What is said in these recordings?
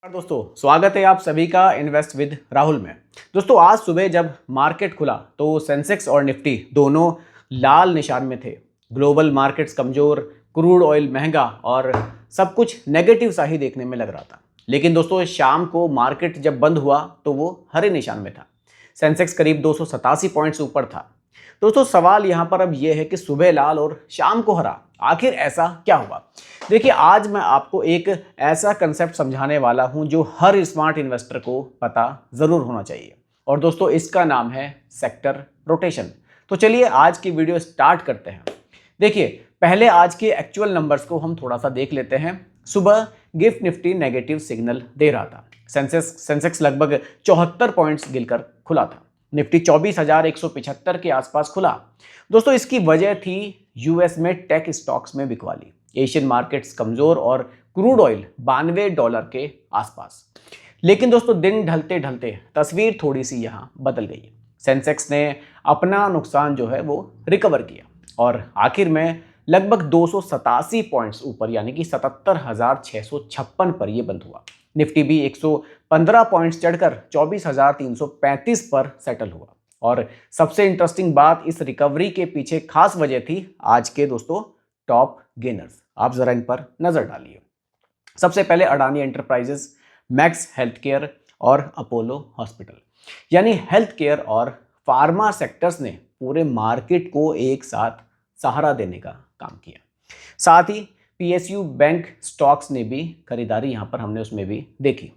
दोस्तों स्वागत है आप सभी का इन्वेस्ट विद राहुल में। दोस्तों आज सुबह जब मार्केट खुला तो सेंसेक्स और निफ्टी दोनों लाल निशान में थे। ग्लोबल मार्केट्स कमजोर, क्रूड ऑयल महंगा और सब कुछ नेगेटिव सा ही देखने में लग रहा था। लेकिन दोस्तों शाम को मार्केट जब बंद हुआ तो वो हरे निशान में था। सेंसेक्स करीब 287 पॉइंट्स ऊपर था। दोस्तों सवाल यहाँ पर अब ये है कि सुबह लाल और शाम को हरा, आखिर ऐसा क्या हुआ। देखिए आज मैं आपको एक ऐसा कंसेप्ट समझाने वाला हूं जो हर स्मार्ट इन्वेस्टर को पता जरूर होना चाहिए और दोस्तों इसका नाम है सेक्टर रोटेशन। तो चलिए आज की वीडियो स्टार्ट करते हैं। देखिए पहले आज के एक्चुअल नंबर्स को हम थोड़ा सा देख लेते हैं। सुबह गिफ्ट निफ्टी नेगेटिव सिग्नल दे रहा था। सेंसेक्स लगभग 74 पॉइंट्स गिरकर खुला था। निफ्टी 24,175 के आसपास खुला। दोस्तों इसकी वजह थी यूएस में टेक स्टॉक्स में बिकवाली, एशियन मार्केट्स कमजोर और क्रूड ऑयल $92 के आसपास। लेकिन दोस्तों दिन ढलते ढलते तस्वीर थोड़ी सी यहां बदल गई। सेंसेक्स ने अपना नुकसान जो है वो रिकवर किया और आखिर में लगभग 287 पॉइंट्स ऊपर यानी कि 77,656 पर यह बंद हुआ। निफ्टी भी 115 पॉइंट्स चढ़कर 24,335 पर सेटल हुआ। और सबसे इंटरेस्टिंग बात, इस रिकवरी के पीछे खास वजह थी आज के दोस्तों टॉप गेनर्स। आप जरा इन पर नजर डालिए। सबसे पहले अडानी एंटरप्राइजेस, मैक्स हेल्थकेयर और अपोलो हॉस्पिटल, यानी हेल्थ केयर और फार्मा सेक्टर्स ने पूरे मार्केट को एक साथ सहारा देने का काम किया। साथ ही पीएसयू बैंक स्टॉक्स ने भी खरीदारी यहां पर हमने उसमें भी देखी।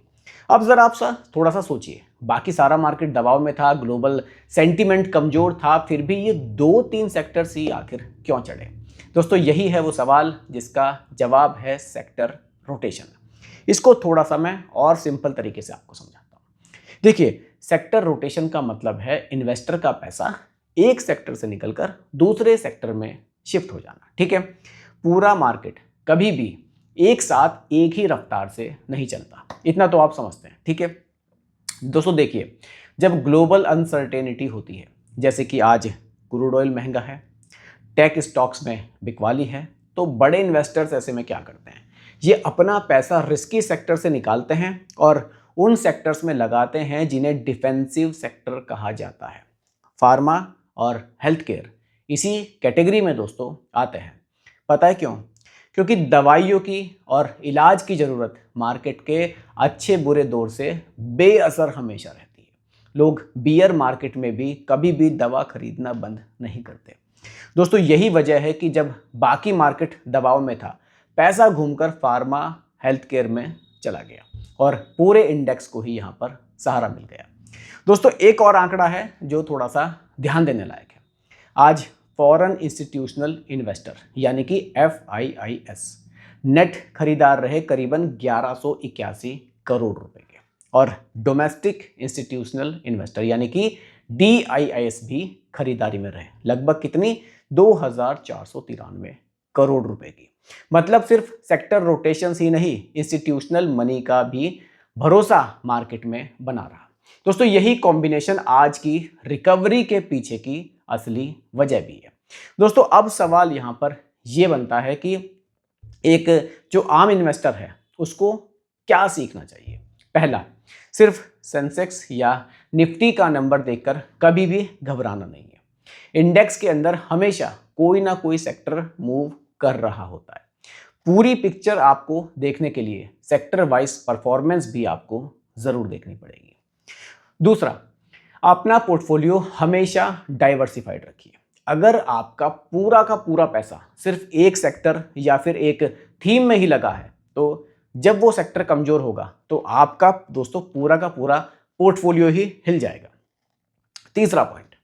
अब जरा आप थोड़ा सा सोचिए, बाकी सारा मार्केट दबाव में था, ग्लोबल सेंटीमेंट कमजोर था, फिर भी ये 2-3 सेक्टर्स ही आखिर क्यों चढ़े। दोस्तों यही है वो सवाल जिसका जवाब है सेक्टर रोटेशन। इसको थोड़ा सा मैं और सिंपल तरीके से आपको समझाता हूं। देखिए सेक्टर रोटेशन का मतलब है इन्वेस्टर का पैसा एक सेक्टर से निकलकर दूसरे सेक्टर में शिफ्ट हो जाना। ठीक है, पूरा मार्केट कभी भी एक साथ एक ही रफ्तार से नहीं चलता, इतना तो आप समझते हैं। ठीक है दोस्तों, देखिए जब ग्लोबल अनसर्टेनिटी होती है, जैसे कि आज क्रूड ऑयल महंगा है, टेक स्टॉक्स में बिकवाली है, तो बड़े इन्वेस्टर्स ऐसे में क्या करते हैं, ये अपना पैसा रिस्की सेक्टर से निकालते हैं और उन सेक्टर्स में लगाते हैं जिन्हें डिफेंसिव सेक्टर कहा जाता है। फार्मा और हेल्थ केयर इसी कैटेगरी में दोस्तों आते हैं। पता है क्यों? क्योंकि दवाइयों की और इलाज की ज़रूरत मार्केट के अच्छे बुरे दौर से बेअसर हमेशा रहती है। लोग बियर मार्केट में भी कभी भी दवा खरीदना बंद नहीं करते। दोस्तों यही वजह है कि जब बाकी मार्केट दबाव में था, पैसा घूमकर फार्मा हेल्थ केयर में चला गया और पूरे इंडेक्स को ही यहाँ पर सहारा मिल गया। दोस्तों एक और आंकड़ा है जो थोड़ा सा ध्यान देने लायक है। आज फॉरेन इंस्टीट्यूशनल इन्वेस्टर यानी कि FIIs नेट खरीदार रहे करीबन 1181 करोड़ रुपए के, और डोमेस्टिक इंस्टीट्यूशनल इन्वेस्टर यानी कि DIIs भी खरीदारी में रहे लगभग कितनी 2,493 करोड़ रुपए की। मतलब सिर्फ सेक्टर रोटेशन ही नहीं, इंस्टीट्यूशनल मनी का भी भरोसा मार्केट में बना रहा। दोस्तों यही कॉम्बिनेशन आज की रिकवरी के पीछे की असली वजह भी है। दोस्तों अब सवाल यहां पर यह बनता है कि एक जो आम इन्वेस्टर है उसको क्या सीखना चाहिए। पहला, सिर्फ सेंसेक्स या निफ्टी का नंबर देखकर कभी भी घबराना नहीं है। इंडेक्स के अंदर हमेशा कोई ना कोई सेक्टर मूव कर रहा होता है। पूरी पिक्चर आपको देखने के लिए सेक्टर वाइज परफॉर्मेंस भी आपको जरूर देखनी पड़ेगी। दूसरा, अपना पोर्टफोलियो हमेशा डाइवर्सिफाइड रखिए। अगर आपका का पूरा पैसा सिर्फ एक सेक्टर या फिर एक थीम में ही लगा है, तो जब वो सेक्टर कमजोर होगा तो आपका दोस्तों पूरा का पूरा पोर्टफोलियो ही हिल जाएगा। तीसरा पॉइंट,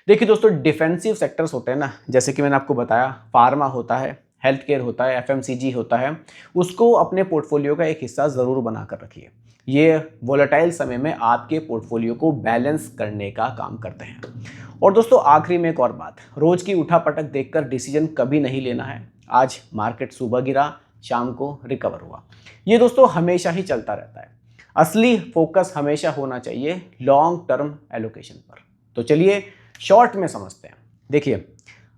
देखिए दोस्तों डिफेंसिव सेक्टर्स होते हैं ना, जैसे कि मैंने आपको बताया फार्मा होता है, हेल्थ केयर होता है, FMCG होता है, उसको अपने पोर्टफोलियो का एक हिस्सा ज़रूर बनाकर रखिए। ये वोलेटाइल समय में आपके पोर्टफोलियो को बैलेंस करने का काम करते हैं। और दोस्तों आखिरी में एक और बात, रोज की उठापटक देखकर डिसीजन कभी नहीं लेना है। आज मार्केट सुबह गिरा, शाम को रिकवर हुआ, ये दोस्तों हमेशा ही चलता रहता है। असली फोकस हमेशा होना चाहिए लॉन्ग टर्म एलोकेशन पर। तो चलिए शॉर्ट में समझते हैं। देखिए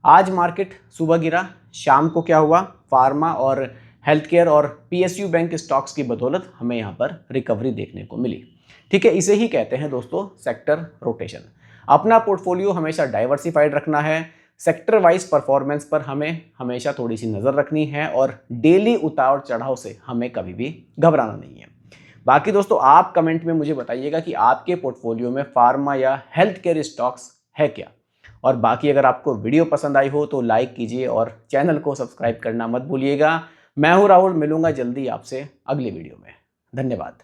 आज मार्केट सुबह गिरा, शाम को क्या हुआ, फार्मा और हेल्थ केयर और PSU बैंक स्टॉक्स की बदौलत हमें यहाँ पर रिकवरी देखने को मिली। ठीक है, इसे ही कहते हैं दोस्तों सेक्टर रोटेशन। अपना पोर्टफोलियो हमेशा डाइवर्सिफाइड रखना है, सेक्टर वाइज परफॉर्मेंस पर हमें हमेशा थोड़ी सी नज़र रखनी है और डेली उतार चढ़ाव से हमें कभी भी घबराना नहीं है। बाकी दोस्तों आप कमेंट में मुझे बताइएगा कि आपके पोर्टफोलियो में फार्मा या हेल्थ केयर स्टॉक्स है क्या। और बाकी अगर आपको वीडियो पसंद आई हो तो लाइक कीजिए और चैनल को सब्सक्राइब करना मत भूलिएगा। मैं हूं राहुल, मिलूंगा जल्दी आपसे अगली वीडियो में। धन्यवाद।